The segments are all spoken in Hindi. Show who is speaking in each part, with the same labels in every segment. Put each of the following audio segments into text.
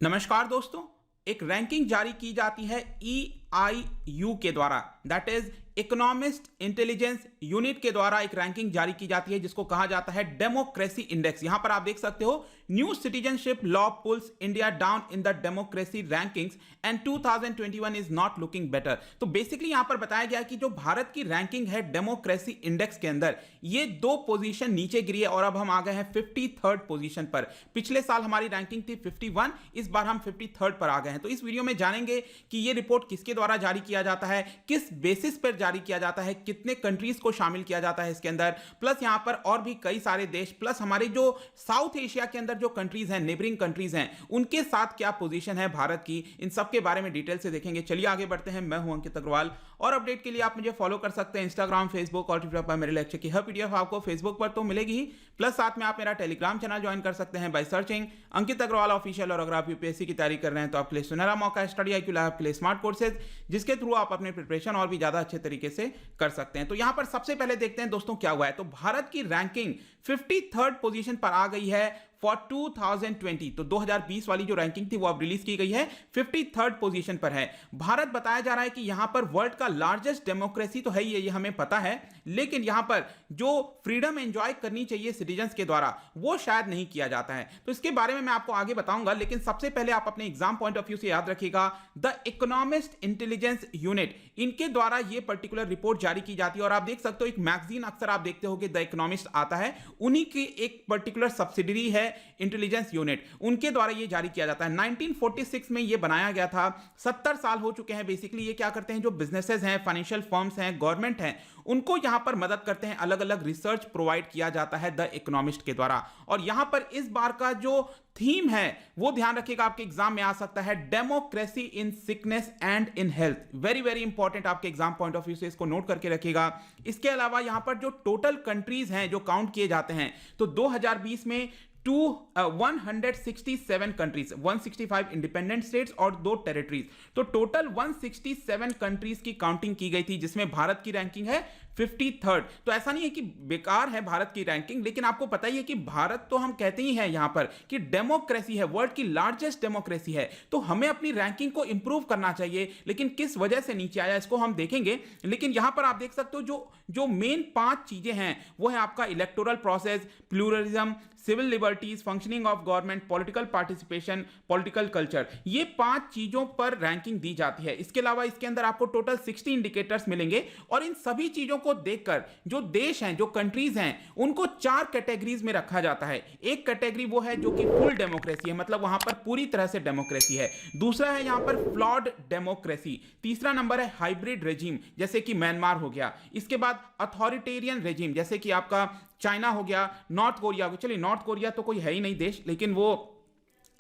Speaker 1: नमस्कार दोस्तों। एक रैंकिंग जारी की जाती है EIU के द्वारा, that is economist intelligence unit के द्वारा एक रैंकिंग जारी की जाती है जिसको कहा जाता है डेमोक्रेसी इंडेक्स। यहां पर आप देख सकते हो new citizenship law pulls India down in the democracy rankings and 2021 is not looking better. तो बेसिकली यहां पर बताया गया कि जो भारत की रैंकिंग है डेमोक्रेसी इंडेक्स के अंदर, ये 2 पोजीशन नीचे गिरी है और अब हम आ गए हैं 53rd पोजीशन पर। पिछले साल हमारी रैंकिंग थी 51, इस बार हम 53rd पर आ गए हैं। तो इस वीडियो में जानेंगे कि यह रिपोर्ट किसके द्वारा जारी किया जाता है, किस बेसिस पर जारी किया जाता है, कितने कंट्रीज को शामिल किया जाता है इसके अंदर, प्लस यहां पर और भी कई सारे देश, प्लस हमारे जो साउथ एशिया के अंदर जो कंट्रीज हैं, नेबरिंग कंट्रीज हैं, उनके साथ क्या पोजीशन है भारत की, इन सब के बारे में डिटेल से देखेंगे। चलिए आगे बढ़ते हैं। मैं हूं अंकित अग्रवाल और अपडेट के लिए आप मुझे फॉलो कर सकते हैं इंस्टाग्राम, फेसबुक और ट्विटर पर। मेरे लेक्चर की हर पीडीएफ आपको फेसबुक पर तो मिलेगी ही, प्लस साथ में आप मेरा टेलीग्राम चैनल ज्वाइन कर सकते हैं by searching Ankit Agarwal official. और अगर आप यूपीएससी की तैयारी कर रहे हैं तो आपके लिए सुनहरा मौका है स्टडी IQ लैब के लिए स्मार्ट कोर्सेज, जिसके थ्रू आप अपने प्रिपरेशन और भी ज्यादा अच्छे तरीके से कर सकते हैं। तो यहां पर सबसे पहले देखते हैं दोस्तों क्या हुआ है। तो भारत की रैंकिंग 53rd पोजीशन पर आ गई है फॉर 2020। तो 2020 वाली जो रैंकिंग थी वो अब रिलीज की गई है, 53rd पोजीशन पर है भारत। बताया जा रहा है कि यहां पर वर्ल्ड का लार्जेस्ट डेमोक्रेसी तो है ही, ये हमें पता है, लेकिन यहां पर जो फ्रीडम एंजॉय करनी चाहिए सिटीजंस के द्वारा वो शायद नहीं किया जाता है। तो इसके बारे में मैं आपको आगे बताऊंगा, लेकिन सबसे पहले आप अपने एग्जाम पॉइंट ऑफ व्यू से याद रखिएगा, द इकोनॉमिस्ट इंटेलिजेंस यूनिट, इनके द्वारा ये पर्टिकुलर रिपोर्ट जारी की जाती है। और आप देख सकते हो एक मैगजीन अक्सर आप देखते हो द इकोनॉमिस्ट आता है, उन्हीं की एक पर्टिकुलर सब्सिडरी है इंटेलिजेंस यूनिट, उनके द्वारा यह जारी किया जाता है। 1946 में यह बनाया गया था, 70 साल हो चुके हैं। बेसिकली ये क्या करते हैं, जो बिजनेसेस हैं, फाइनेंशियल फर्म्स हैं, गवर्नमेंट हैं, उनको यहां पर मदद करते हैं, अलग अलग रिसर्च प्रोवाइड किया जाता है द इकोनॉमिस्ट के द्वारा। और यहां पर इस बार का जो थीम है वो ध्यान रखिएगा, आपके एग्जाम में आ सकता है, democracy in sickness and in health. Very very important, आपके एग्जाम पॉइंट ऑफ व्यू से इसको नोट करके रखिएगा। इसके अलावा यहां पर जो टोटल कंट्रीज हैं जो काउंट किए जाते हैं, तो 2020 में 167 कंट्रीज, 165 इंडिपेंडेंट स्टेट्स और 2 टेरिटरीज, तो टोटल 167 कंट्रीज की काउंटिंग की गई थी, जिसमें भारत की रैंकिंग है 53rd। तो ऐसा नहीं है कि बेकार है भारत की रैंकिंग, लेकिन आपको पता ही है कि भारत तो हम कहते ही हैं यहां पर कि डेमोक्रेसी है, वर्ल्ड की लार्जेस्ट डेमोक्रेसी है, तो हमें अपनी रैंकिंग को इंप्रूव करना चाहिए। लेकिन किस वजह से नीचे आया इसको हम देखेंगे। लेकिन यहां पर आप देख सकते हो जो मेन 5 चीजें हैं वो है आपका electoral process, pluralism, civil liberties, functioning of government, political participation, political culture, ये 5 चीजों पर रैंकिंग दी जाती है। इसके अलावा इसके अंदर आपको टोटल 60 इंडिकेटर्स मिलेंगे और इन सभी चीजों को देखकर जो देश हैं, जो कंट्रीज हैं, उनको 4 कैटेगरीज में रखा जाता है। एक कैटेगरी वो है जो कि फुल डेमोक्रेसी है, मतलब वहां पर पूरी तरह से डेमोक्रेसी है। दूसरा है यहां पर फ्लॉड डेमोक्रेसी। तीसरा नंबर है हाइब्रिड रेजिम, जैसे कि म्यांमार हो गया। इसके बाद अथॉरिटेरियन रेजिम, जैसे कि आपका चाइना हो गया, नॉर्थ कोरिया हो गया। चलिए नॉर्थ कोरिया तो कोई है ही नहीं देश, लेकिन वो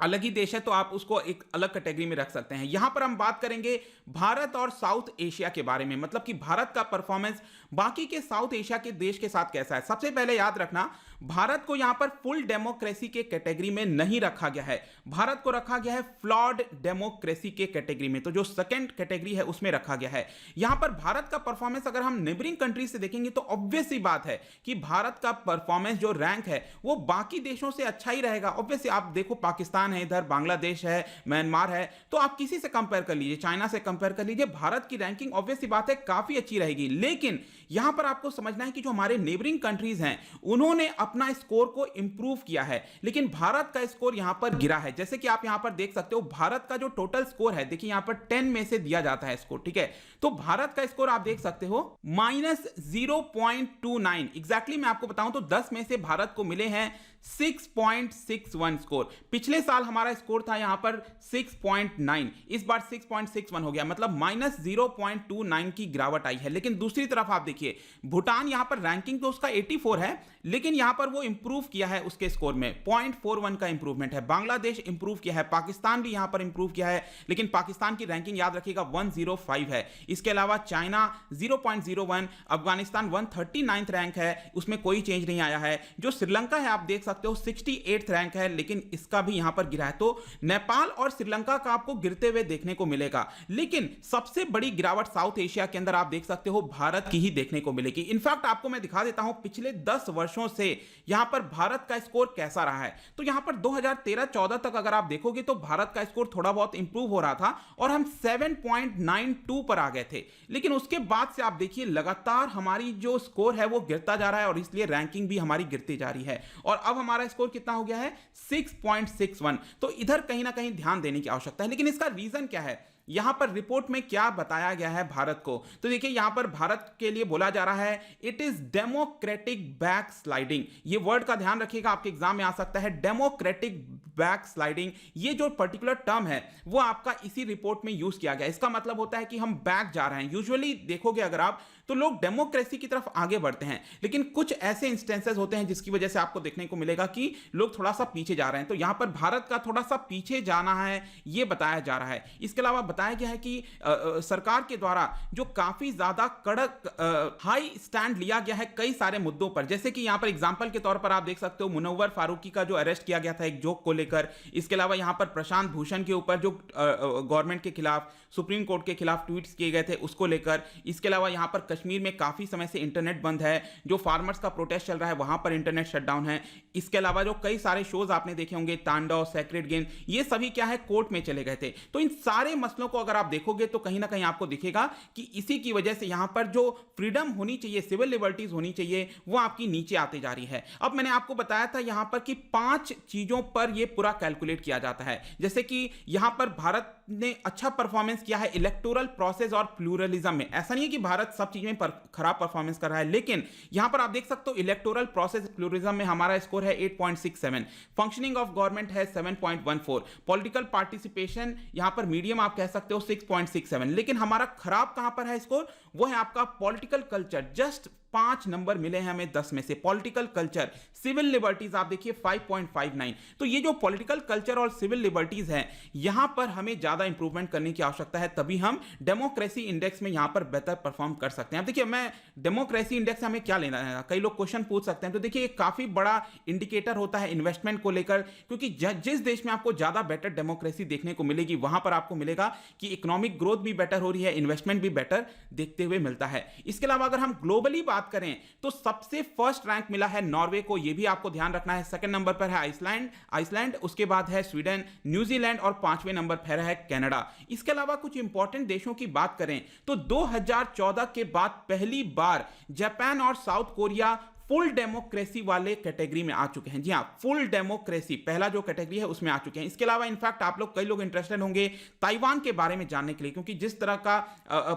Speaker 1: अलग ही देश है, तो आप उसको एक अलग कैटेगरी में रख सकते हैं। यहां पर हम बात करेंगे भारत और साउथ एशिया के बारे में, मतलब कि भारत का परफॉर्मेंस बाकी के साउथ एशिया के देश के साथ कैसा है। सबसे पहले याद रखना, भारत को यहां पर फुल डेमोक्रेसी के कैटेगरी में नहीं रखा गया है, भारत को रखा गया है फ्लॉड डेमोक्रेसी के कैटेगरी में। तो जो सेकंड कैटेगरी है उसमें रखा गया है। यहां पर भारत का परफॉर्मेंस अगर हम नेबरिंग कंट्रीज से देखेंगे तो ऑब्वियस सी बात है कि भारत का परफॉर्मेंस जो रैंक है वो बाकी देशों से अच्छा ही रहेगा। ऑब्वियसली आप देखो पाकिस्तान है, इधर बांग्लादेश है, म्यांमार है, तो आप किसी से कंपेयर कर लीजिए, चाइना से कंपेयर कर लीजिए, भारत की रैंकिंग ऑब्वियस सी बात है काफी अच्छी रहेगी। लेकिन यहां पर आपको समझना है कि जो हमारे नेबरिंग कंट्रीज हैं उन्होंने अपना स्कोर को इंप्रूव किया है, लेकिन भारत का स्कोर यहां पर गिरा है। जैसे कि आप यहां पर देख सकते हो भारत का जो टोटल स्कोर है, देखिए यहां पर 10 में से दिया जाता है स्कोर, ठीक है, तो भारत का स्कोर आप देख सकते हो -0.29। एग्जैक्टली मैं आपको बताऊं तो 10 में से भारत को मिले हैं 6.61 स्कोर। पिछले साल हमारा स्कोर था यहां पर 6.9, इस बार 6.61 हो गया, मतलब -0.29 की गिरावट आई है। लेकिन दूसरी तरफ आप देखिए भूटान, यहां पर रैंकिंग तो उसका 84 है, लेकिन यहां पर वो इंप्रूव किया है उसके स्कोर में, 0.41 का इंप्रूवमेंट है। बांग्लादेश इंप्रूव किया है, पाकिस्तान भी यहां पर इंप्रूव किया है, लेकिन पाकिस्तान की रैंकिंग याद रखिएगा 105 है। इसके अलावा चाइना 0.01, अफगानिस्तान 139th रैंक है, उसमें कोई चेंज नहीं आया है। जो श्रीलंका है आप देख सकते हो 68th रैंक है, लेकिन इसका भी यहां पर गिरा है, तो नेपाल और श्रीलंका का आपको गिरते हुए देखने को मिलेगा। लेकिन सबसे बड़ी गिरावट साउथ एशिया के अंदर आप देख सकते हो भारत की ही देखने को मिलेगी। इनफैक्ट आपको मैं दिखा देता हूं पिछले 10 वर्षों से यहां पर भारत का स्कोर कैसा रहा है। तो यहां पर 2013-14 तक अगर आप देखोगे तो भारत का स्कोर थोड़ा बहुत इंप्रूव हो रहा था और हम 7.92 पर आ गए थे। लेकिन उसके बाद से आप देखिए लगातार हमारी जो स्कोर है वो गिरता जा रहा है और इसलिए रैंकिंग भी हमारी गिरती जा रही है और अब हमारा स्कोर कितना हो गया है 6.61। तो इधर कहीं ना कहीं ध्यान देने की आवश्यकता है। लेकिन इसका रीजन क्या है, यहां पर रिपोर्ट में क्या बताया गया है भारत को, तो देखिए यहां पर भारत के लिए बोला जा रहा है it is democratic back sliding. ये वर्ड का ध्यान रखिएगा, आपके एग्जाम में आ सकता है, डेमोक्रेटिक बैक स्लाइडिंग। ये जो पर्टिकुलर टर्म है वो आपका इसी रिपोर्ट में यूज किया गया। इसका मतलब होता है कि हम बैक जा रहे हैं। यूजुअली देखोगे अगर आप तो लोग डेमोक्रेसी की तरफ आगे बढ़ते हैं, लेकिन कुछ ऐसे इंस्टेंसेस होते हैं जिसकी वजह से आपको देखने को मिलेगा कि लोग थोड़ा सा पीछे जा रहे हैं। तो यहां पर भारत का थोड़ा सा पीछे जाना है ये बताया जा रहा है। इसके अलावा बताया गया है कि सरकार के द्वारा जो काफी ज्यादा कड़क हाई स्टैंड लिया गया है कई सारे मुद्दों पर, जैसे कि यहां पर एग्जांपल के तौर पर आप देख सकते हो मुनव्वर फारूकी का जो अरेस्ट किया गया था एक जोक को लेकर। इसके अलावा यहां पर प्रशांत भूषण के ऊपर जो गवर्नमेंट के खिलाफ सुप्रीम कोर्ट के खिलाफ ट्वीट्स किए गए थे उसको लेकर। इसके अलावा यहां पर कश्मीर में काफी समय से इंटरनेट बंद है, जो फार्मर्स का प्रोटेस्ट चल रहा है वहां पर इंटरनेट शटडाउन है। इसके अलावा जो कई सारे शोज आपने देखे होंगे तांडव, सेक्रेड गेम, ये सभी क्या है कोर्ट में चले गए थे। तो इन सारे मसलों को अगर आप देखोगे तो कहीं ना कहीं आपको दिखेगा कि इसी की वजह से यहां पर जो फ्रीडम होनी चाहिए, सिविल लिबर्टीज होनी चाहिए, वो आपकी नीचे आती जा रही है। अब मैंने आपको बताया था यहां पर कि 5 चीजों पर यह पूरा कैलकुलेट किया जाता है, जैसे कि यहां पर भारत ने अच्छा परफॉर्मेंस किया है इलेक्टोरल प्रोसेस और प्लूरलिज्म में। ऐसा नहीं है कि भारत सब चीज में खराब परफॉर्मेंस कर रहा है, लेकिन यहां पर आप देख सकते हो इलेक्टोरल प्रोसेस प्लूरलिज्म में हमारा स्कोर है 8.67, फंक्शनिंग ऑफ गवर्नमेंट है 7.14, पॉलिटिकल पार्टिसिपेशन यहां पर मीडियम आप कह सकते हो 6.67। लेकिन हमारा खराब कहां पर है स्कोर, वो है आपका पॉलिटिकल कल्चर। जस्ट 5 नंबर मिले हैं हमें 10 में से। पॉलिटिकल कल्चर, सिविल लिबर्टीज आप देखिए 5.59। तो ये जो पॉलिटिकल कल्चर और सिविल लिबर्टीज है यहां पर हमें ज्यादा इंप्रूवमेंट करने की आवश्यकता है, तभी हम डेमोक्रेसी इंडेक्स में यहां पर बेहतर परफॉर्म कर सकते हैं। अब देखिए मैं डेमोक्रेसी इंडेक्स से हमें क्या लेना है, कई लोग क्वेश्चन पूछ सकते हैं। तो देखिए एक काफी बड़ा इंडिकेटर होता है इन्वेस्टमेंट को लेकर, क्योंकि जिस देश में आपको ज्यादा बेटर डेमोक्रेसी देखने को मिलेगी वहां पर आपको मिलेगा कि इकोनॉमिक ग्रोथ भी बेटर हो रही है, इन्वेस्टमेंट भी बेटर देखते हुए मिलता है। इसके अलावा अगर हम ग्लोबली बात करें तो सबसे फर्स्ट रैंक मिला है नॉर्वे को, यह भी आपको ध्यान रखना है। सेकंड नंबर पर है आइसलैंड, उसके बाद है स्वीडन, न्यूजीलैंड और 5वें नंबर पर है कनाडा। इसके अलावा कुछ इंपॉर्टेंट देशों की बात करें तो 2014 के बाद पहली बार जापान और साउथ कोरिया फुल डेमोक्रेसी वाले कैटेगरी में आ चुके हैं। जी हाँ, फुल डेमोक्रेसी पहला जो कैटेगरी है उसमें आ चुके हैं। इसके अलावा इनफैक्ट आप लोग कई लोग इंटरेस्टेड होंगे ताइवान के बारे में जानने के लिए, क्योंकि जिस तरह का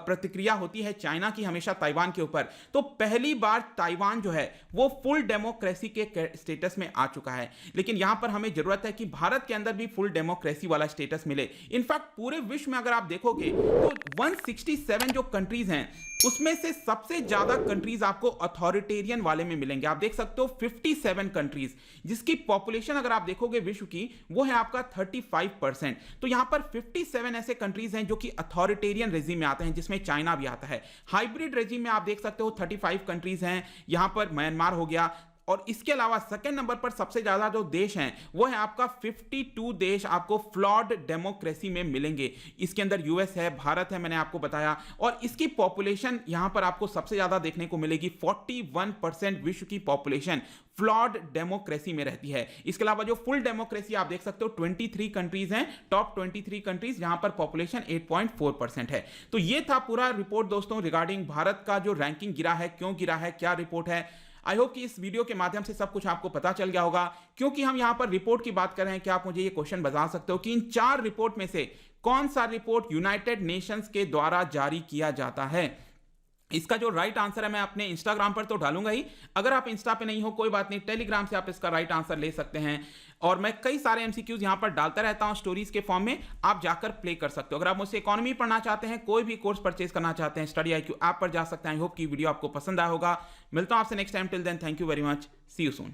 Speaker 1: प्रतिक्रिया होती है चाइना की हमेशा ताइवान के ऊपर, तो पहली बार ताइवान जो है वो फुल डेमोक्रेसी के स्टेटस में आ चुका है। लेकिन यहां पर हमें जरूरत है कि भारत के अंदर भी फुल डेमोक्रेसी वाला स्टेटस मिले। इनफैक्ट पूरे विश्व में अगर आप देखोगे तो 167 जो कंट्रीज हैं उसमें से सबसे ज्यादा कंट्रीज आपको अथॉरिटेरियन वाले में मिलेंगे। आप देख सकते हो 57 कंट्रीज, जिसकी पॉपुलेशन अगर आप देखोगे विश्व की वो है आपका 35%। तो यहां पर 57 ऐसे कंट्रीज हैं जो कि अथॉरिटेरियन रेजिम में आते हैं, जिसमें चाइना भी आता है। हाइब्रिड रेजिम में आप देख सकते हो 35 कंट्रीज हैं, यहां पर म्यांमार हो गया। और इसके अलावा सेकंड नंबर पर सबसे ज्यादा जो देश हैं वो है आपका 52 देश आपको फ्लॉड डेमोक्रेसी में मिलेंगे। इसके अंदर यूएस है, भारत है, मैंने आपको बताया, और इसकी पॉपुलेशन यहां पर आपको सबसे ज्यादा देखने को मिलेगी। 41% विश्व की पॉपुलेशन फ्लॉड डेमोक्रेसी में रहती है। इसके अलावा जो फुल डेमोक्रेसी आप देख सकते हो 23 कंट्रीज हैं, टॉप 23 कंट्रीज, जहां पर पॉपुलेशन 8.4% है। तो ये था पूरा रिपोर्ट दोस्तों रिगार्डिंग भारत का जो रैंकिंग गिरा है, क्यों गिरा है, क्या रिपोर्ट है। आई होप कि इस वीडियो के माध्यम से सब कुछ आपको पता चल गया होगा। क्योंकि हम यहां पर रिपोर्ट की बात कर रहे हैं, क्या आप मुझे ये क्वेश्चन बता सकते हो कि इन 4 रिपोर्ट में से कौन सा रिपोर्ट यूनाइटेड नेशंस के द्वारा जारी किया जाता है? इसका जो राइट आंसर है मैं अपने इंस्टाग्राम पर तो डालूंगा ही, अगर आप इंस्टा पे नहीं हो कोई बात नहीं, टेलीग्राम से आप इसका राइट आंसर ले सकते हैं। और मैं कई सारे एमसीक्यूज यहां पर डालता रहता हूं स्टोरीज के फॉर्म में, आप जाकर प्ले कर सकते हो। अगर आप मुझसे इकोनॉमी पढ़ना चाहते हैं, कोई भी कोर्स परचेज करना चाहते हैं, स्टडी IQ ऐप पर जा सकते हैं। आई होप कि वीडियो आपको पसंद आया होगा। मिलता हूं आपसे next time, till then thank you very much, see you soon.